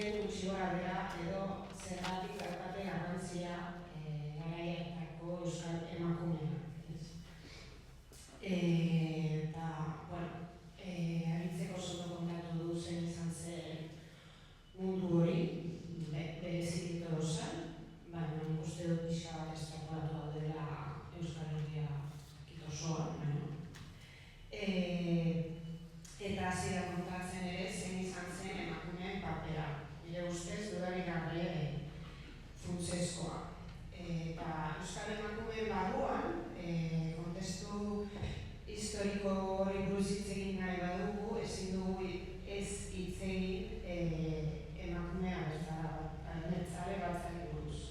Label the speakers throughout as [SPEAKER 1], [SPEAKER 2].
[SPEAKER 1] uste gutxi gora bera edo zergatik daukate garrantzia garaietako euskal emakumeak. Eta, aritzeko zondo kontatu du zen izan zen mundu hori, berezik dozan, baina uste dut pixka bat estrapolatu daudela Euskal Herria osoan, eta hasiera kontatzen ere zen izan zen emakumeen papera. Nire ustez dudarik gabe funtsezkoa. Eta Euskal emakumeen barruan, kontestu historiko hori buruz hitz egin nahi badugu, ezin dugu ez hitz egin emakume abertzale batzari buruz.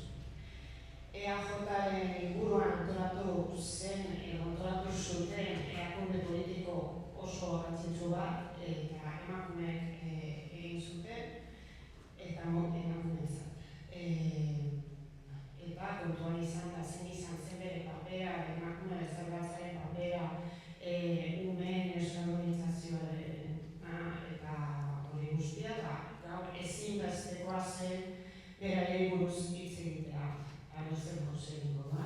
[SPEAKER 1] EAJaren inguruan antolatu zen, antolatu zuten erakunde politiko oso garrantzitsu bat, eta emakumeek egin zuten, eta emakumeentzat. Eta kontuan izan da zen zen bere papera, emakume bezalatzaren papera, umeen euskaldunizazioaren eta hori guztia, gaur ezinbestekoa zen beraiei buruz hitz egitea. Zer prozeduko da.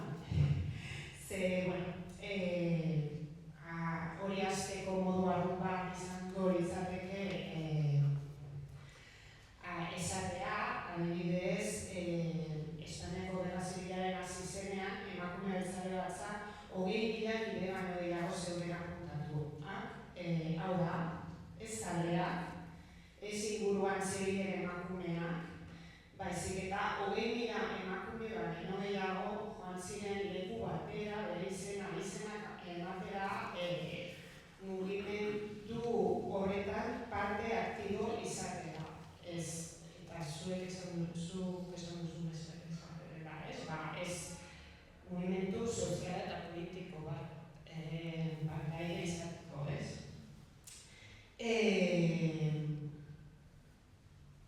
[SPEAKER 1] Hori hasteko modu arrun bat izango litzateke esatea, adibidez, Espainiako Gerra Zibilaren hasi zenean, emakume abertzale batzak 20.000 kide baino gehiago zeudela kontatuak. Hau da, ez zaleak, ez inguruan zebilen emakumeak, baizik eta 20.000 emakume baino gehiago joan ziren leku batera, bere izenak ematera mugimendu horretan parte aktibo izatera. Eta zuek esan duzun bezala, ez mugimendu sozial eta politiko bat partaide izateko, ez?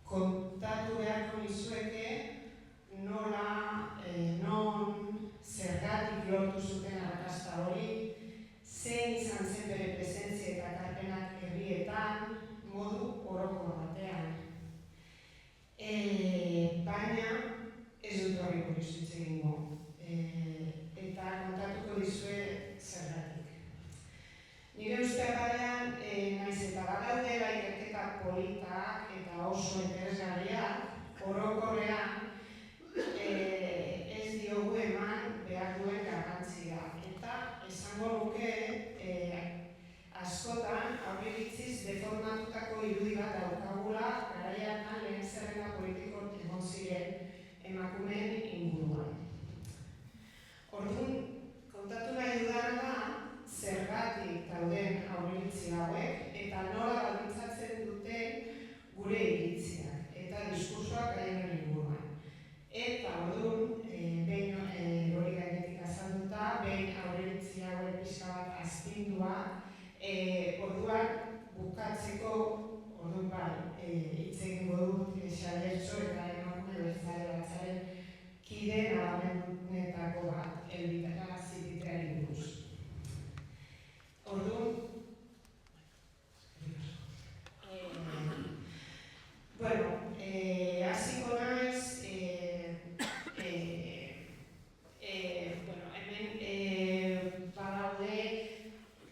[SPEAKER 1] Kontatu beharko nizueke nola, non zergatik lortu zuten arrakasta hori, zein izan zen bere presentzia eta ekarpenak herrietan modu orokor batean. Baina ez dut horri buruz hitz egingo, eta kontatuko dizue zergatik. Nire uste batean, naiz eta badaudela ikerketa politak eta oso interesgarriak, orokorrean ez diogu eman behar duen garrantzia. Eta esango nuke askotan aurreritziz deformatutako irudi bat daukagula garaian lehen zerrenda politiko egon ziren emakumeen inguruan. Orduan, kontatu nahi dudana da, zergatik dauden aurreritzi hauek eta nola baldintzatzen duten gure iritziak eta diskursoak gaien inguruan. Eta orduan, behin hori gainetik azalduta, behin aurreritzi hauek pixka bat azpindua, orduan bukatzeko, orduan hitz egingo dut Xalertxo eta emakume abertzale batzaren kide nabarmenetako bat, Elbitara Zipiteari buruz. Orduan, hasiko naiz, hemen badaude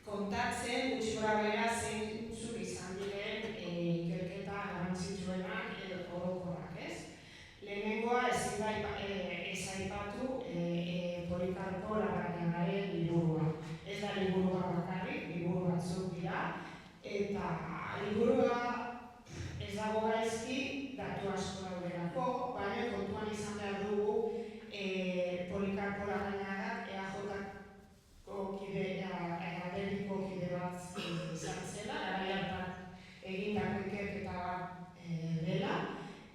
[SPEAKER 1] kontatzen gutxi gorabehera zeintzuk izan diren ikerketa garrantzitsuenak edo orokorrak, ez? Lehenengoa ezin da ez aipatu Polikarpo Larrañagaren liburua. Ez da liburua bakarrik, liburu batzuk dira, eta liburua ez dago gaizki, datu asko daudelako, baina kontuan izan behar dugu Polikarpo Larrañagak EAJ-ko egateriko kide bat izan zela, garai hartan egindako ikerketa bat dela,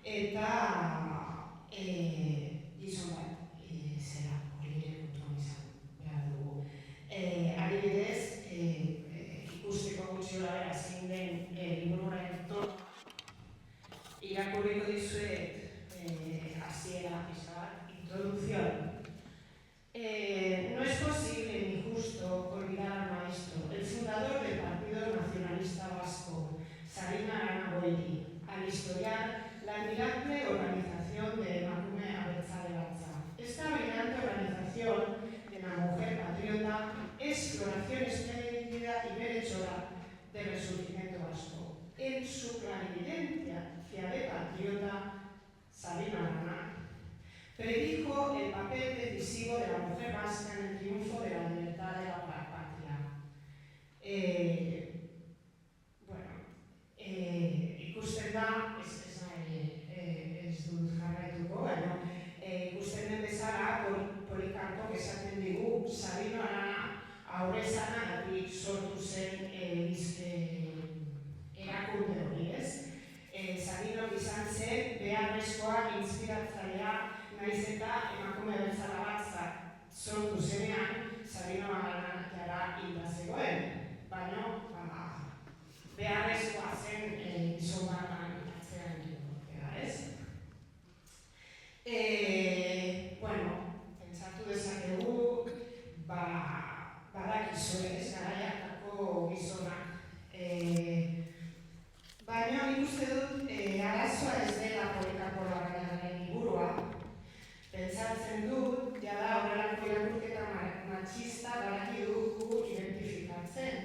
[SPEAKER 1] eta gizon bat zera hori ere kontuan izan behar dugu. Adibidez, ikusteko gutxi horabera zein den liburuaren tona, irakurriko dizuet hasiera pixka bat, introducción. No es posible ni justo olvidar al maestro, el fundador del Partido Nacionalista Vasco, Sabina Arana Goiti, al historiar la admirable organización de Emakume Abertzale Batza. Esta brillante organización de la mujer patriota es floración espléndida y derechora del resurgimiento vasco. En su clarividencia de patriota, Sabino Arana predijo el papel decisivo de la mujer vasca en el triunfo de la libertad de la patria. Ikusten da, ez dut jarraituko, ikusten den bezala, Polikarpok esaten digu, Sabino Arana aurrezanagatik sortu zen erakunde hori, ez? Sabinok izan zen beharrezkoa inspiratzailea naiz eta Emakume Abertzale Batza sortu zenean Sabino Arana jara hilda zegoen, baina beharrezkoa zen gizon bat atzean egotea, ez? Pentsatu dezakegu, badakizue, ez gara hartako gizonak. Baina nik uste dut arazoa ez dela Polikarpo Larrañagaren liburua. Pentsatzen dut, jada horrelako irakurketa matxista badaki dugu identifikatzen.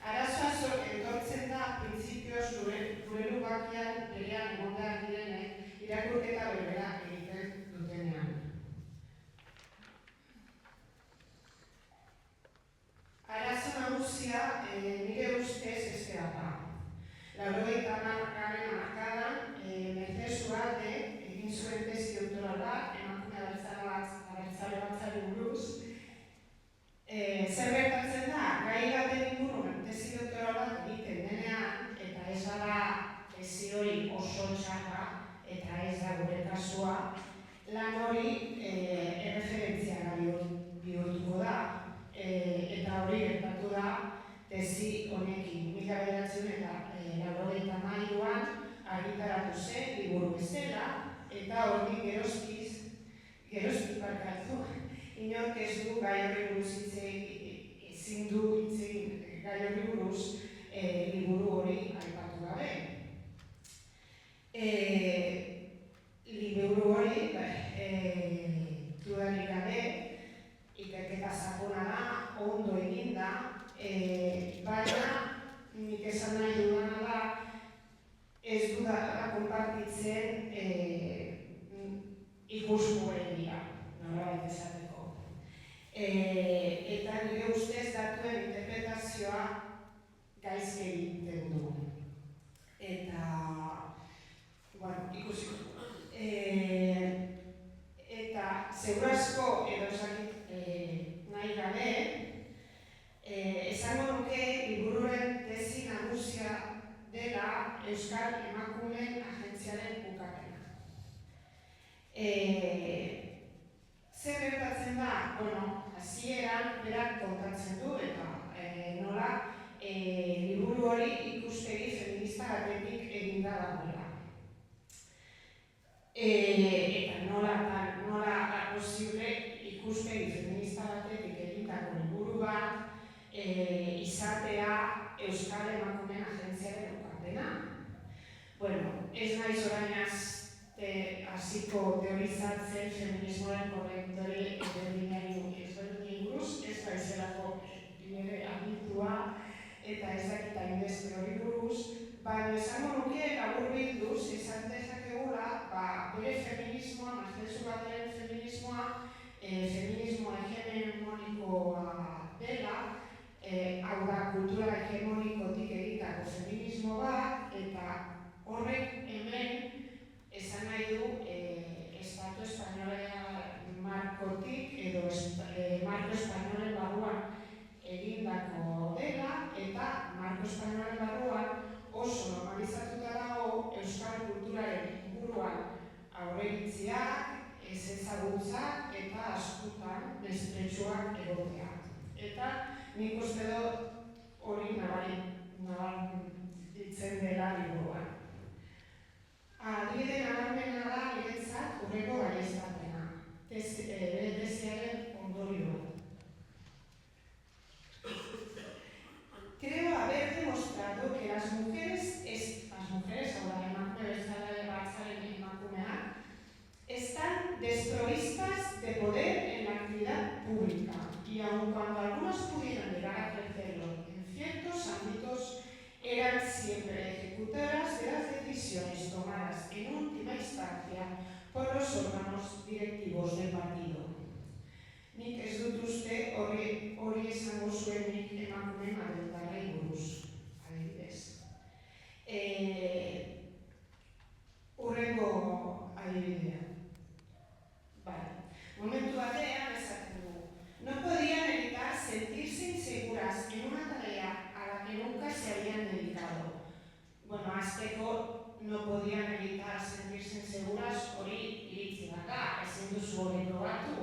[SPEAKER 1] Arazoa etortzen da printzipioz gure lubakian berean egonda direnek irakurketa berbera egiten dutenean. Arazo nagusia nire ustez eztea da. 80. hamarkadan Mercedes Ugalde egin zuen tesi doktorala Emakume Abertzale Batzari buruz. Zer gertatzen da, gai baten inguruan tesi doktorala egiten denean, eta ez da tesi hori oso txarra, eta ez da gure kasua, lan hori erreferentzia bihurtuko da, eta hori gertatu da tesi honekin. 1993an argitaratu zen liburu bezala, eta hortik geroztik barkatu. Inork ez du gai horri buruz ezin du gai horri buruz liburu hori aipatu gabe. Liburu hori dudarik gabe ikerketa sakona da, ondo eginda, baina nik esan nahi dudana da ez dudala konpartitzen ikuspuntua, nolabait esateko. Eta nire ustez datuen interpretazioa gaizki egiten du. Eta, ikusiko. Eta, segurazko edo nahi gabe, esango nuke liburuaren tesi nagusia dela Euskal Emakumeen Agentziaren ukapena. Zer gertatzen da? Hasieran berak kontatzen du eta nola liburu hori ikuspegi feminista batetik eginda dagoela. Eta nola posible ikuspegi feminista batetik egindako liburu bat izatea Euskal Emakumeen Agentziaren ukapena. Ez naiz orainaz hasiko teorizatzen feminismoaren korrektore ezberdinen buruz, ez naizelako nire abitua eta ez dakit hainbeste hori buruz, baina esango nuke laburbilduz izan dezakegula bere feminismoa, Mercedes Ugaldearen feminismoa, feminismo hegemonikoa dela, hau da kultura hegemonikotik egitako feminismo bat, eta horrek hemen esan nahi du Estatu Espainolen markotik edo Marko Espainolen barruan egindako dela, eta Marko Espainolen barruan oso normalizatuta dago euskal kulturaren inguruan aurreritziak, ez ezagutzak eta askotan mespretsuak egotea. Eta nik uste dut hori nabaritzen dela liburuan. Adibide nabarmena da niretzat hurrengo baieztapena, tesiaren ondorioa. Creo haber demostrado que las mujeres, ahora Emakume Abertzale Batza en última instancia por los órganos directivos del partido. Nik ez dut uste hori esango zuenik emakume madrildarrei buruz, adibidez. Hurrengo adibidea. Momentu batean esaten dugu. No podían evitar sentirse inseguras en una tarea a la que nunca se habían dedicado. Bueno, hasteko no podían evitar sentirse inseguras hori iritzi da, ezin duzu hori probatu.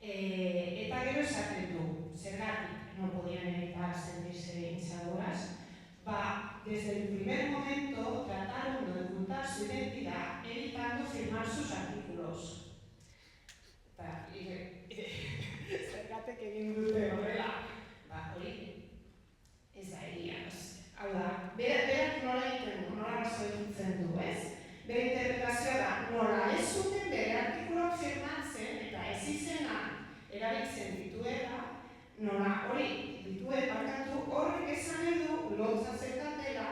[SPEAKER 1] Eta gero esaten du, zergatik no podían evitar sentirse inseguras. Desde el primer momento trataron de ocultar su identidad evitando firmar sus artículos. Zergatik egin dute horrela, hori ez da egia. Hau da, berak nola egiten du, nola razoitzen du, ez? Bere interpretazioa da, nola ez zuten bere artikuloak firmatzen eta ez izena erabiltzen dituela, nola hori dituen barkatu horrek esan edu lotza zekatela,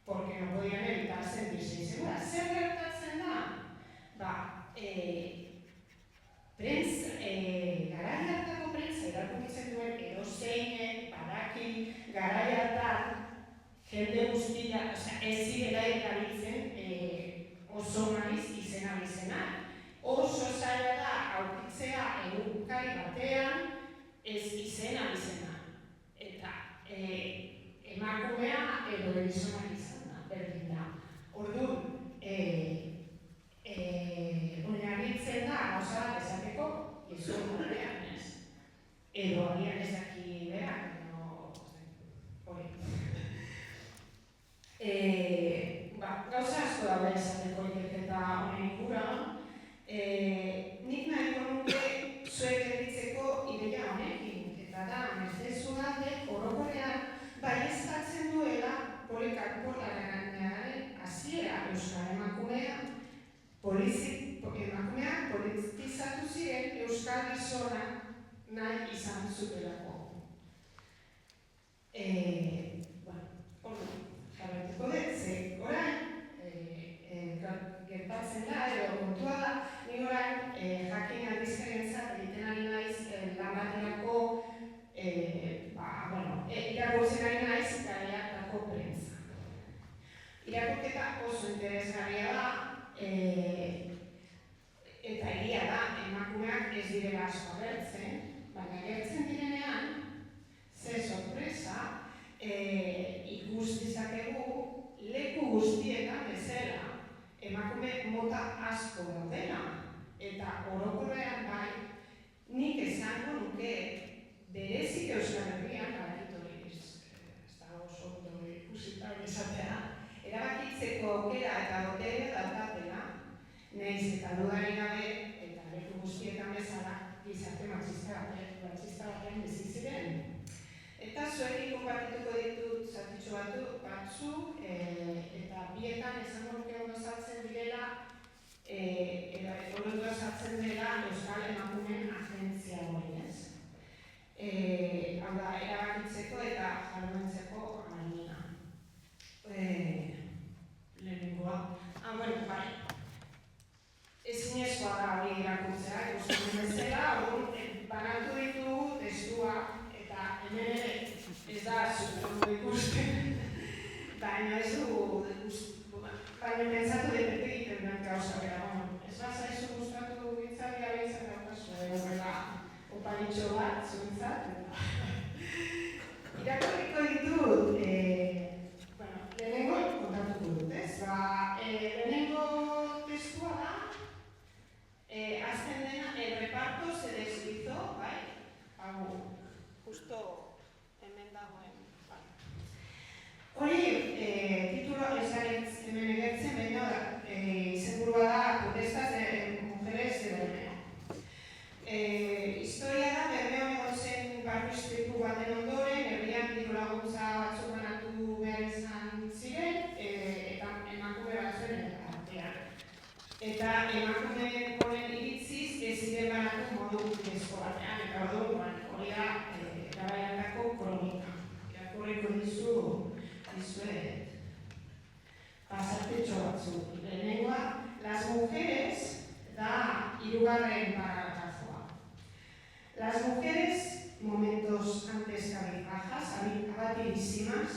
[SPEAKER 1] porque no podían evitar sentirse inseguras. Zer gertatzen da? Garai hartako prentza irakurtzen duen edozeinen, badaki, garai hartan jende guztia, ez zirela erabiltzen oso naiz izena. Oso zaila da aurkitzea egunkai batean ez izena. Eta emakumea edo gizona izan da, berdin da. Orduan, oinarritzen da, gauza bat esateko, gizon horrean ez. Edo agian ez daki berak, hori. Gauza asko daude esateko ikerketa honen inguruan. Nik nahiko nuke zuek erditzeko ideia honekin, eta da, Mercedes orokorrean baieztatzen duela polikarpolararen hasiera euskal emakumeak politizatu ziren euskal gizonak nahi izan zutelako. Jarretuko dut, ze orain gertatzen da, edo kontua da, ni orain jakin aldizkarentzat egiten ari naiz lan baterako irakurtzen ari naiz gaiatako prentza. Irakurketa oso interesgarria da, eta egia da, emakumeak ez direla asko agertzen, baina agertzen direnean, ze sorpresa, ikus dezakegu leku guztietan bezala emakume mota asko daudela, eta orokorrean bai, nik esango nuke berezik Euskal Herrian, ez da oso ondo ikusita hori esatea, erabakitzeko aukera eta botere daukatela, nahiz eta dudari gabe eta leku guztietan bezala gizarte matxista batean bizi ziren. Eta zuekin konpartituko ditut zatitxo batzuk, eta bietan esango nuke ondo sartzen direla, ondo sartzen dela Euskal Emakumeen Agentzia hori, ez? Hau da, erabakitzeko eta jarduentzeko ahalmena. Lehenengoa. Bai. Ezinezkoa da hori irakurtzea, ikusten bezala, banatu ditugu testua, eta hemen ere ez da zuzendu ikusten, baina ez dugu baina pentsatu dut egiten duen gauza bera. Ez bazaizu gustatu gintzakia behitzen daukazu, horrela opalitxo bat zuentzat. Irakurriko ditut, lehenengo kontatuko dut, ez? Lehenengo testua da, azten dena, el reparto se deslizó, bai? Justo hemen dagoen. Hori, titulo ez da hemen egertzen, baina izenburua da protestas de mujeres de Bermeo. Historia da, Bermeon egon zen barru istripu baten ondoren, herrian diru laguntza batzuk banatu behar izan ziren, eta emakume batzuen artean. Eta emakume honen iritziz ez ziren banatu modu bidezko batean, eta orduan hori da garaiatako kronika. Irakurriko dizuet pasartetxo batzuk. las mujeres da hirugarren paragrafoa. Las mujeres, momentos antes cabizbajas, abatidísimas,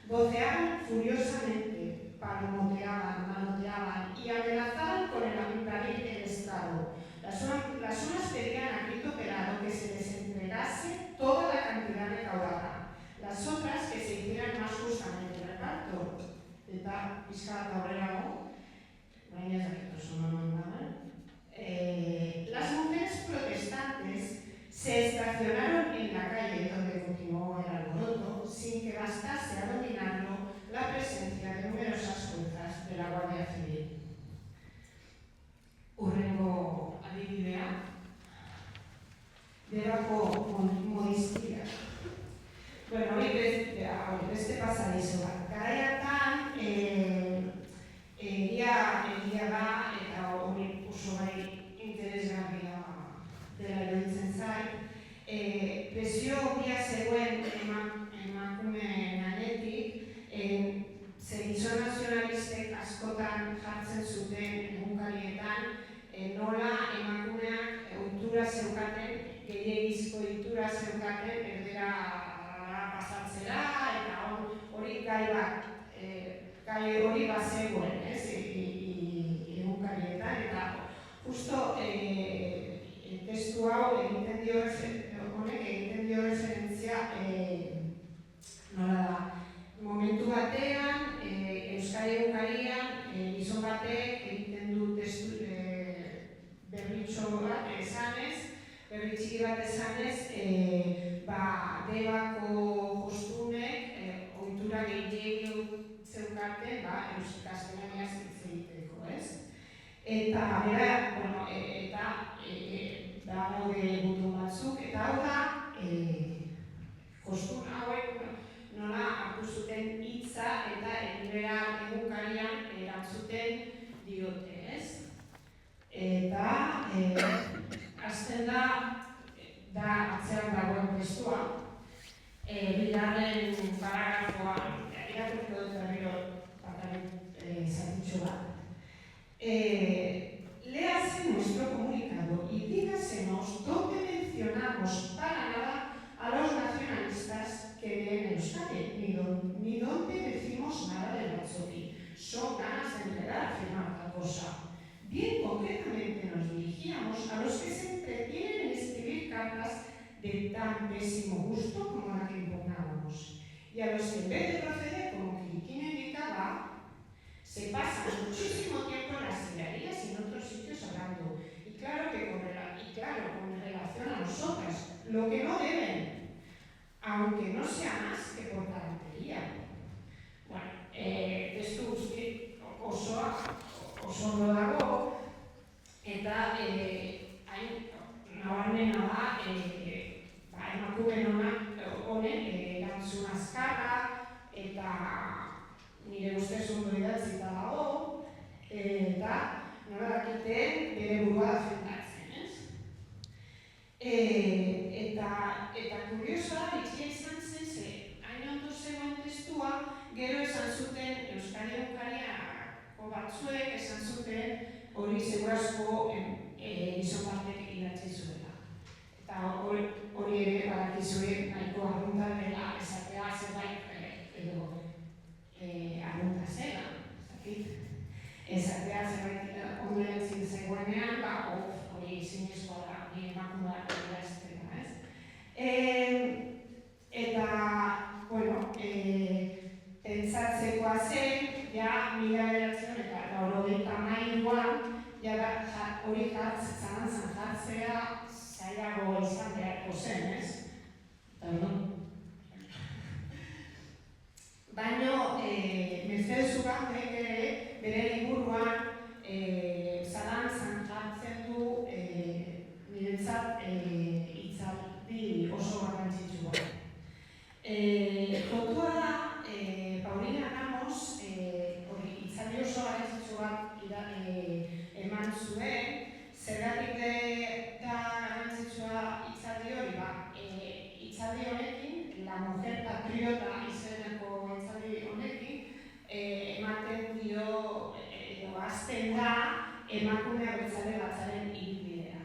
[SPEAKER 1] voceaban furiosamente, palomoteaban, manoteaban y amenazaban con invadir el estrado. Las unas pedían a grito pelado que se les entregase toda la cantidad recaudada, las otras que se hicieran más justamente el reparto. Eta pizka aurrerago, baina ez dakit oso mandaban. Las mujeres protestantes se estacionaron en la calle donde continuó el alboroto sin que bastase a dominarlo la presencia de numerosas fuerzas de la Guardia Civil. Hurrengo adibidea, debako modistia. Bueno, hori beste pasadizo bat. Garaiatan, egia da, eta hori oso bai interesgarria dela iruditzen zait. Presio handia zegoen emakume gainetik, ze gizon nazionalistek askotan jartzen zuten egunkarietan, nola emakumeak ohitura zeukaten, gehiegizko ohitura zeukaten, erdera pasatzera, eta hori gai hori bazegoen, egunkarietan, eta justo testu hau egiten dio referentzia nola da. Momentu batean, Euskadi egunkarian, gizon batek egiten du testu berritxo bat esanez, berritxiki bat esanez, debako jostunek ohitura gehiago zeukaten euskaztelaniaz hitz egiteko, ez? Eta daude gutun batzuk, eta hau da, jostun hauek nola hartu zuten hitza eta egunkarian erantzuten diote, ez? Eta hasten da atzean dagoen testua, bigarren paragrafoan, irakurriko dut berriro zatitxo bat. Léase nuestro comunicado y dígasenos dónde mencionamos para nada a los nacionalistas que viven en Euskadi, ni dónde decimos nada del Batzoki. Son ganas de enredar, afirmar otra cosa. Bien concretamente nos dirigíamos a los que se entretienen en escribir cartas de tan pésimo gusto como la que impugnábamos, y a los que en vez de proceder como Quiriquina indicaba, se pasan muchísimo tiempo en las librerías y en otros sitios hablando, y claro, con relación a nosotras, lo que no deben, aunque no sea más que por galantería. Bueno, testu guzti oso ondo dago, eta nabarmena da, emakume honen erantzun azkarra, eta nire ustez ondo idatzita dago, eta nola dakiten bere burua defendatzen, ez? Eta kuriosoa, bitxia izan zen, ze hain ondo zegoen testua, gero esan zuten Euskadi egunkariako batzuek esan zuten hori segurazko gizon batek idatzi zuela. Eta hori ere badakizue nahiko arrunta dela esatea zerbait edo arrunta zela, esatea zerbait ondo erantzin zegoenean, hori zinezkoa da, hori emakumeak dira esatea, ez? Eta, bueno, pentsatzekoa zen, ja, 1983an, hori zalantzan jartzea zailago izan beharko zen, ez? Baina, Mercedes Ugandek ere bere liburuan zalantzan jartzen du niretzat hitzaldi oso garrantzitsua. Kontua da, Paulina Ramos hitzaldi oso garrantzitsua eman zuen, zergatik da garrantzitsua hitzaldi hori, hitzaldi honekin, La Mujer Patriota izeneko hitzaldi honekin, ematen dio, edo hasten da emakume abertzale batzaren ibilbidea.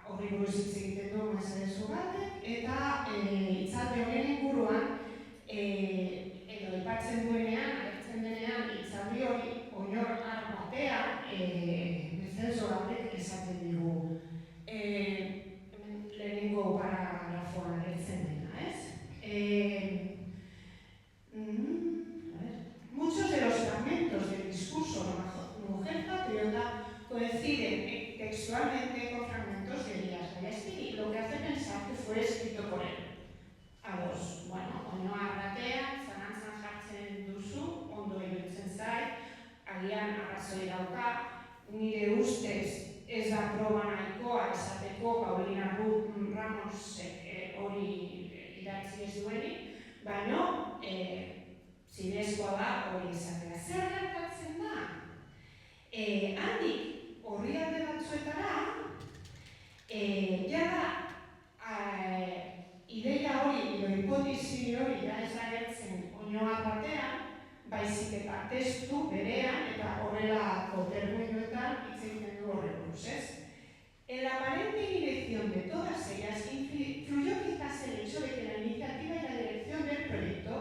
[SPEAKER 1] Horri buruz hitz egiten du mesedezu batek, eta hitzaldi honen inguruan edo aipatzen duenean, agertzen denean hitzaldi hori oinor batean mesedezu batek esaten digu. Lehenengo paragrafoan agertzen dena, ez? Muchos de los fragmentos del discurso de la mujer patriota coinciden textualmente con fragmentos de Elías Gallástegui, lo que hace pensar que fue escrito por él. Oinoa arratean, zalantzan jartzen duzu, ondo iruditzen zait, agian arrazoi dauka, nire ustez ez da proba nahikoa esateko Paulina Ramosek hori idatzi ez duenik, baina zinezkoa da hori izatea. Zer gertatzen da? Handik horri alde batzuetara, jada ideia hori, edo hipotesi hori da ez agertzen oinoa batean, baizik eta testu berean eta horrelako terminoetan hitz egiten du horren buruz, ez? En la aparente dirección de todas ellas influyó quizás el hecho de que la iniciativa y la dirección del proyecto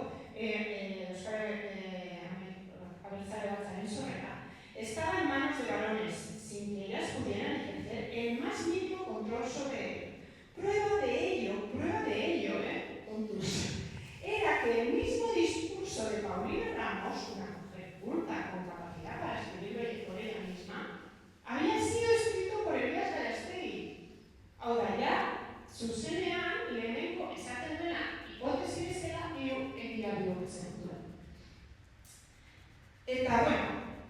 [SPEAKER 1] Abertzale Batzaren Sorrera estaba en manos de varones, sin que ellas pudieran ejercer el más mínimo control sobre ello. Prueba de ello, era que el mismo discurso de Paulina Ramos, una mujer culta con capacidad para escribir por ella misma, había sido escrito por Elías Gallástegui. Hau da, ja, zuzenean lehenengo esaten duena hipotesi bezala egia bihurtzen duen. Eta,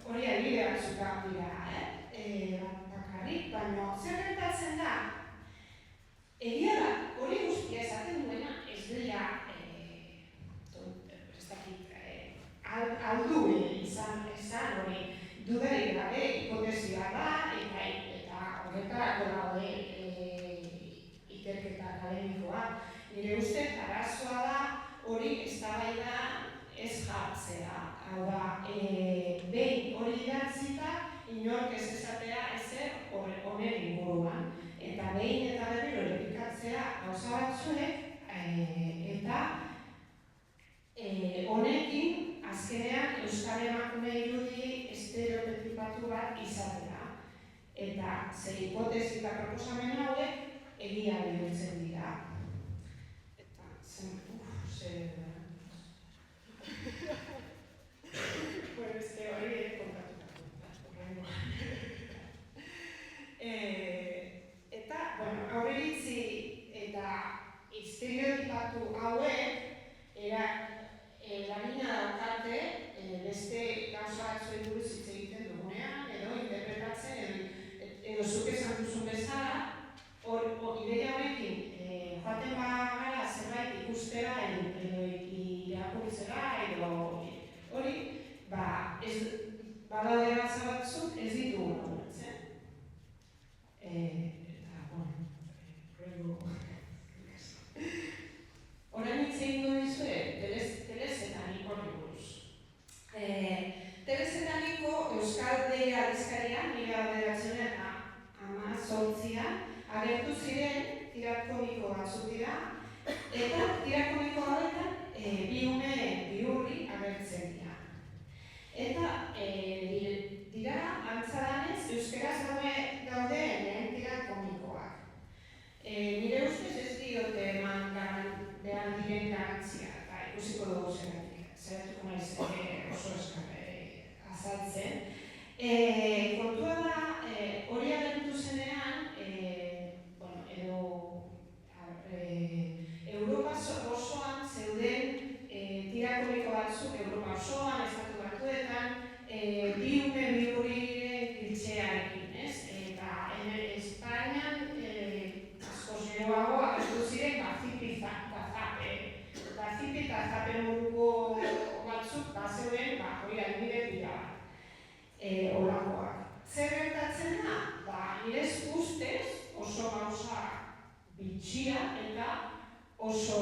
[SPEAKER 1] hori adibide batzuk dira, bakarrik, baina zer gertatzen da? Egia da, hori guztia esaten duena ez dela aldu izan hori dudarik gabe hipotesia da eta horretarako daude ikerketa akademikoa. Nire ustez arazoa da hori eztabaida ez jartzea. Hau da, behin hori idatzita inork ez esatea ezer honen inguruan. Eta behin eta berriro errepikatzea gauza batzuek eta honekin azkenean euskal emakume irudi estereotipatu bat izatea. Eta zer hipotesi eta proposamen hauek egia bihurtzen dira. Eta hori kontatutako. Eta, aurreritzi eta estereotipatu hauek eragina daukate beste gauza batzuei buruz hitz egiten dugunean, edo interpretatzen, edo zuk esan duzun bezala, ideia honekin joaten bagara zerbait ikustera edo irakurtzera edo hori, badaude gauza batzuk ez ditugu ulertzen. Orain hitz egingo dizuet, telezetaniko horri buruz. Telezetaniko Euskal Dei aldizkarian, 1918an, agertu ziren tirakomiko batzuk dira, eta tirakomiko horretan bi ume bihurri agertzen dira. Eta dira, antza danez, euskaraz daude lehen tirakomikoak. Nire ustez ez diote eman behar diren garantzia, eta ikusiko dugu zeratuko naiz oso azaltzen. Kontua da, hori agertu zenean, Europa osoan zeuden tirakomiko batzuk, Europa osoan, estatu batuetan, bi ume bihurriren klitxearekin, ez? Eta Espainian askoz geroago agertu ziren Gazipi eta Zape moduko batzuk zeuden, hori adibide dira holakoak. Zer gertatzen da? Nire ustez oso gauza bitxia eta oso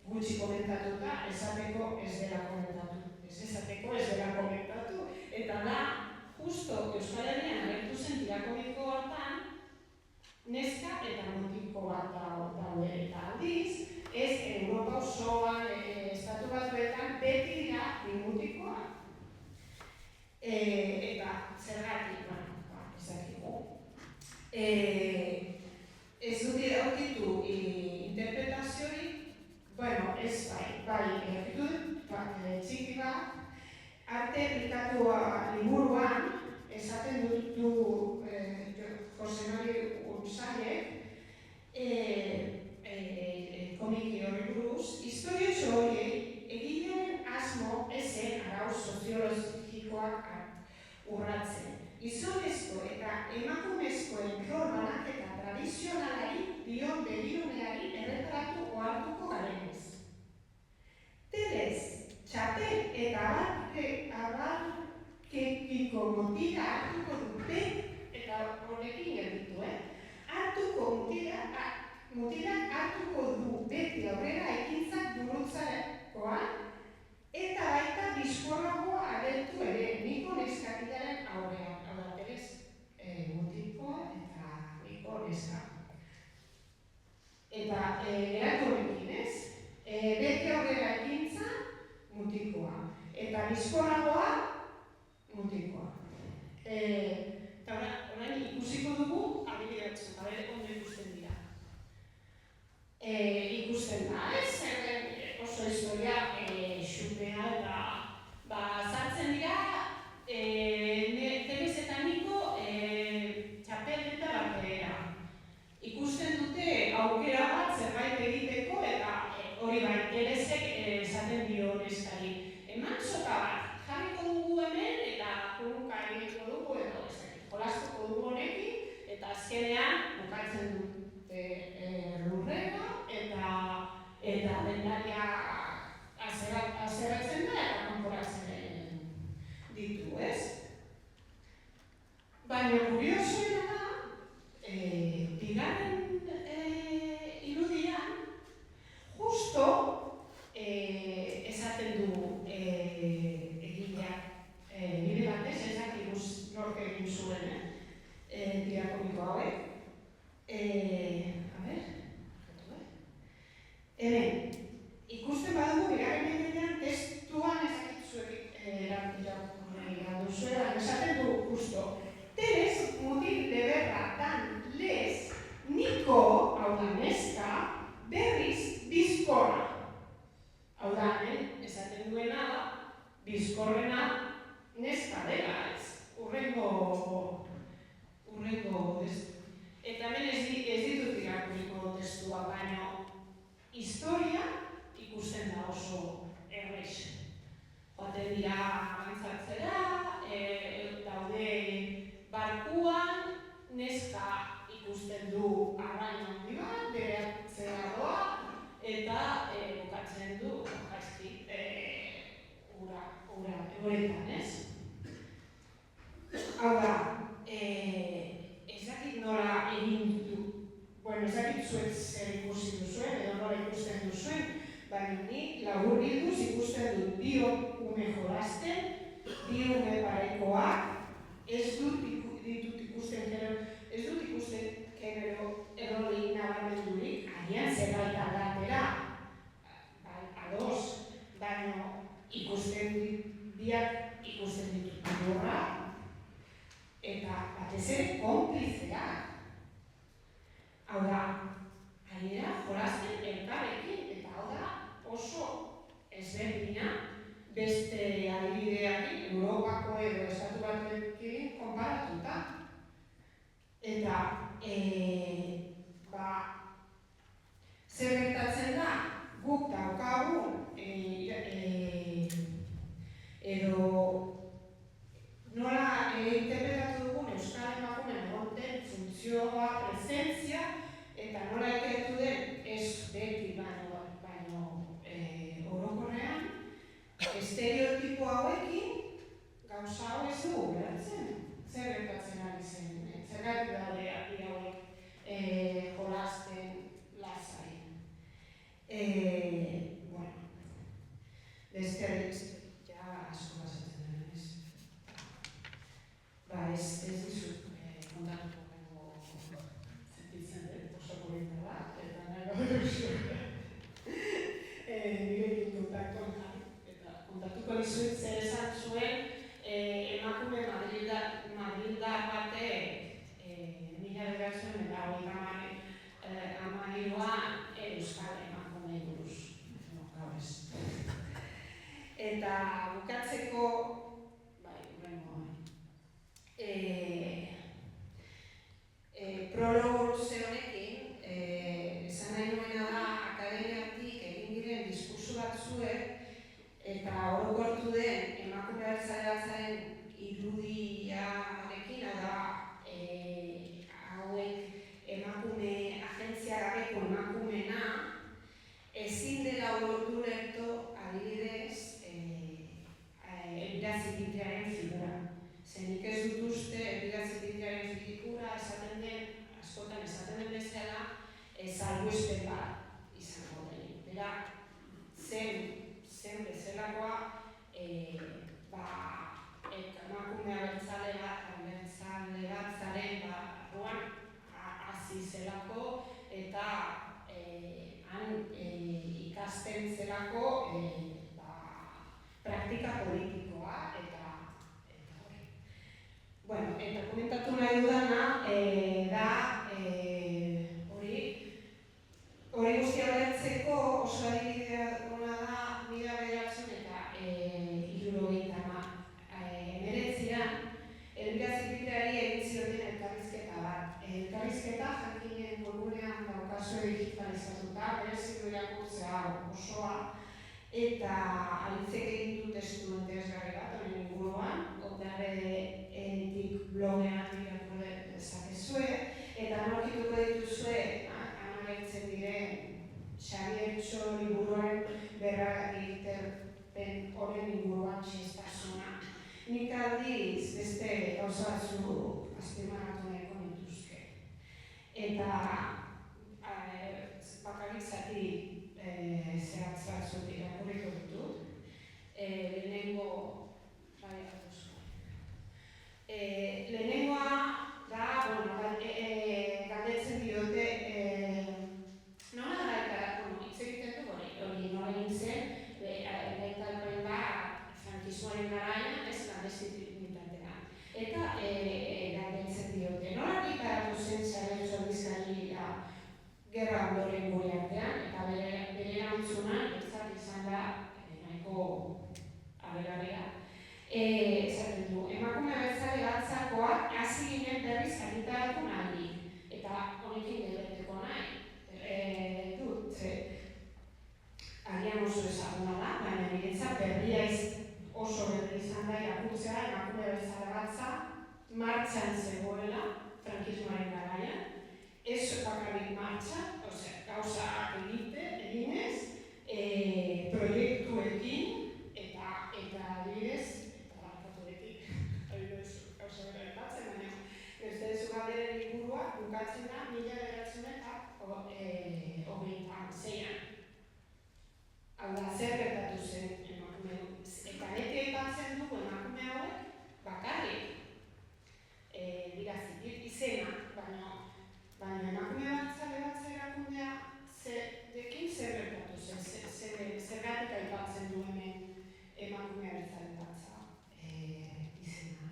[SPEAKER 1] gutxi komentatuta esateko ez dela komentatu. Ez esateko ez dela Eta zergatik, ez dakigu. Ez dut aurkitu interpretaziorik, ez bai, txiki bat, arte aplikatua liburuan, esaten du Jose Mari Unzalek, komiki horri buruz, historiotxo horiek egileen asmo ezen arau soziologikoak urratzen. Gizonezko eta emakumezkoen rol banaketa tradizionalari dion begiruneari erreparatu ohartuko garenez. Telez, txapel eta abarkekiko motila hartuko dute, eta honekin gelditu, hartuko motila hartuko du beti aurrera ekintzak burutzarekoan, eta baita bizkorragoa agertu ere, niko neskakilaren aurrean. Mutikoa eta niko neska. Eta eratu horrekin, beti aurrera ekintza, mutikoa. Eta bizkorragoa, mutikoa. Eta orain ikusiko dugu, abideratzen, ondo ikusten dira. Ikusten da, oso historia xupea eta zartzen dira Telez eta niko txapel eta batera. Ikusten dute aukera bat zerbait egiteko eta hori bai, Telezek esaten dio neskari. Eman soka bat, jarriko dugu hemen eta kuruka egiteko dugu edo jolastuko dugu honekin eta azkenean bukatzen dute lurrera eta dendaria azeratzen da eta kanporatzen ditu, Baina kuriosoena da, bigarren irudian, justo esaten du egileak, nire batez, ezakiguz nork egin zuen, diakomiko hauek. Ikusten badugu, bigarren irudian, testuan ezakitzuek irakurri zuela, esaten du justo. Telez, mutil de berra dan lez, niko, hau da neska, berriz bizkorra. Hau da, esaten duena da, bizkorrena neska dela, urrengo testu. Eta hemen ez ditut irakurriko testua, baina historia ikusten da oso errez. Joaten dira abantzatzera, daude barkuan, neska ikusten du arrain handi bat, bere atzera doa, eta bukatzen du jaizki uretan, Hau da, ez dakit nola egin du, ez dakit zuek zer ikusi duzuen, edo nola ikusten duzuen, baina ni laburbilduz ikusten dut bi ume jolasten, bi ume parekoak, ez dut ikusten genero erroli nabarmendurik, agian zerbait aldatera, ados, baina biak ikusten ditut gorra, eta batez ere konplizeak. Hau da, gainera jolasten elkarrekin, eta hau da oso ezberdina beste adibidearekin, Europako edo Estatu Batuekin konparatuta. Eta, zer gertatzen da, guk daukagun, edo nola interpretatu dugun Euskal Emakumeen egonten funtzioa, presentzia, eta nola ikertu den ez beti baino orokorrean, estereotipo hauekin gauza hau ez dugu beratzen. Zer gertatzen ari zen, zer gaitu daude hauek jolasten lasai. Besterik, ja asko basatzen dena, ez dizut kontatuko 2002an euskal emakumei buruz. Eta bukatzeko, prologo luze honekin, esan nahi nuena da akademiatik egin diren diskurso batzuek eta orokortu den emakume abertzaleatzaren irudiarekin, da hauek emakume agentzia gabeko emakumena ezin dela ulertu adibidez Elbira Zipitiaren figura. Zenik ez dut uste Elbira Zipitiaren figura askotan esaten den bezala salbuespen bat izango denik. Bera, zen bezalakoa emakume abertzale batzaren barruan hasi zelako eta han ikasten zelako praktika politikoa eta hori. Bueno, eta komentatu nahi dudana da hori guztia beretzeko oso adibidea ona da 1900 eta 1979an Elbira Zipitiari egin zioten elkarrizketa bat. Elkarrizketa jakinen webgunean daukazue digitalizatuta, berezi du irakurtzea osoa, eta alitzek egin du testu interesgarri bat honen inguruan, Ondarretik blogean irakurre dezakezue, eta aurkituko dituzue agertzen diren Xabier Txo liburuaren berragiterpen horren inguruan txestasuna. Nik aldiz beste gauza batzuk azpimarratu nahiko nituzke. Eta bakarrik zati zehatz batzuk irakurriko ditut. Lehenengoa da, galdetzen diote nola hitz egiten du hori nola egin zen, gaitalpen bat frankismoaren garaian, ez landestinitatea. Eta galdetzen diote, nola gitaratu zen Xabier Txo Bizkaia gerra ondoren gure artean, eta bere erantzuna izan da nahiko aberarea. Esaten du, emakume abertzale batzakoak hasi ginen berriz argitaratu nahi, eta honekin geldeteko nahi. Agian oso ezaguna da, baina niretzat berria oso berri izan da irakurtzea emakume abertzale batza martxan zegoela frankismoaren garaian, ez bakarrik martxan, gauzak eginez, proiektuekin eta adibidez, eta barkaturekin, gauza bera aipatzen, baina beste zugalderen ingurua bukatzen da 1926an. Hau da, zer gertatu zen emakume, eta beti aipatzen dugu emakume hauek bakarrik dira izena, baina emakume abertzale batza erakundea dekin zer gertatu zen, zergatik aipatzen du hemen emakume abertzale batza izena,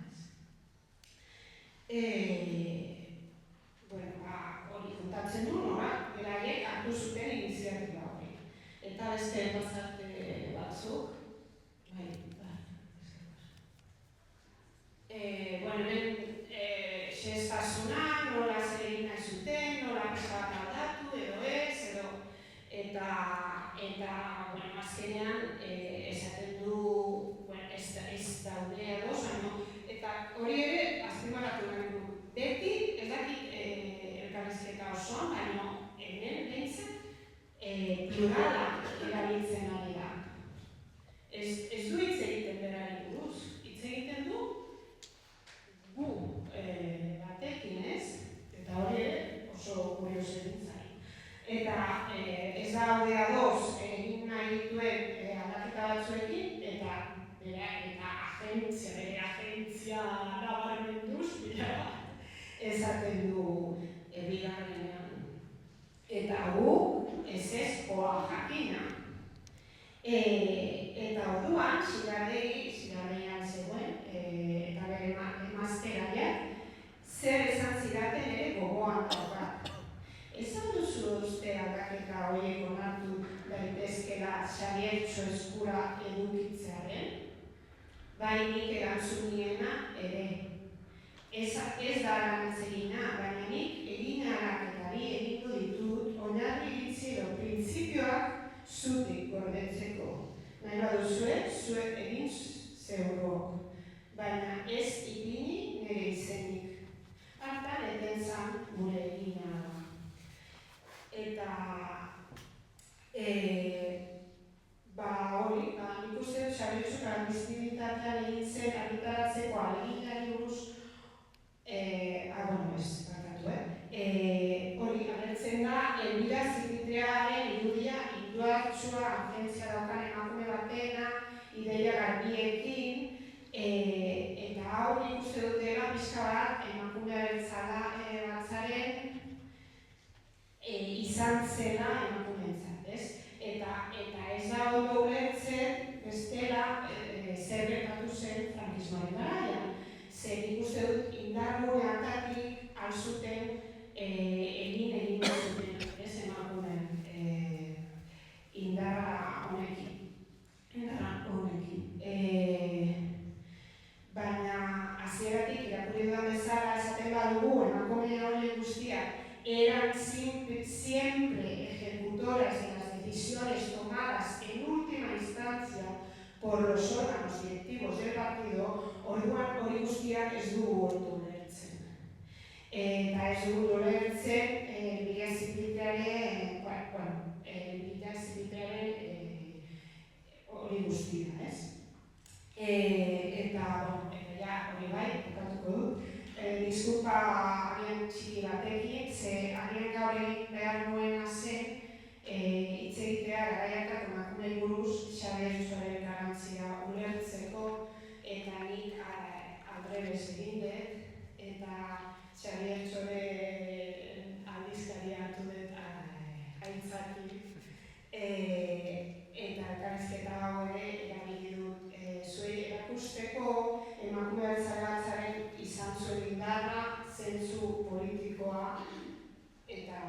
[SPEAKER 1] hori kontatzen du, beraiek hartu zuten iniziatiba hori. Eta beste pasarte batzuk, hemen xehestasuna, nola zer egin nahi zuten, nola pixka bat aldatu edo ez, eta azkenean esaten du, ez daude ados, eta hori ere azpimarratu nahi du. Beti, ez dakit elkarrizketa osoan, baina hemen behintzat plurala erabiltzen ari da. Ez du hitz egiten berari buruz, hitz egiten du gu batekin ez, eta hori oso kurioso egin. Eta ez daude ados egin nahi dituen aldaketa batzuekin, eta bere agentzia nabarmenduz, esaten du bigarrenean. Eta gu ezezkoa jakina. Eta orduan, Zirardean zegoen, eta bere emazteraiak, zer esan zidaten ere gogoan daukat. Ez duzu ustea Xabiertxo eskura edukitzearen, bai nik erantzun niena ere. Ez da lantzegina, baina nik egin alaketari egingo ditut oinarri iritzi edo printzipioak zutik gordetzeko. Nahi baduzue, zuek egin zeurok, baina ez ipini nire izenik. Hartan eten zan gure egina. Eta hori, nik uste Xabiertxo klandestinitatean egin zen argitaratzeko ahaleginari buruz hori agertzen da, Elbira Zipitrearen irudia indartsua agentzia daukan emakume batena, ideia garbiekin, eta hau nik uste dutela pixka bat emakumearen batzaren izan zela emakumeentzat, ez? Eta ez da ondo ulertzen bestela zer gertatu zen frankismoaren garaian. Zer nik uste dut indarguneakatik alzuten egin zuten, ez emakumeen indarra honekin. Baina hasieratik irakurri dudan bezala esaten badugu emakumeen horiek guztiak eran siempre ejecutoras de las decisiones tomadas en última instancia por los órganos directivos del partido, orduan hori guztiak ez dugu ondo ulertzen. Eta ez dugu ulertzen Elbira Zipitrearen hori guztia, ez? Eta, hori bai, bukatuko dut. Diskulpa agian txiki batekin, ze agian gaur egin behar nuena zen hitz egitea garaiakak emakumei buruz Xabiertxoaren garantzia ulertzeko, eta nik aldrebes egin dut, eta Xabiertxoaren aldizkaria hartu dut aitzaki, eta elkarrizketa hau ere erabili dut zuei erakusteko emakume batzaren izan zuen indarra, zentzu politikoa eta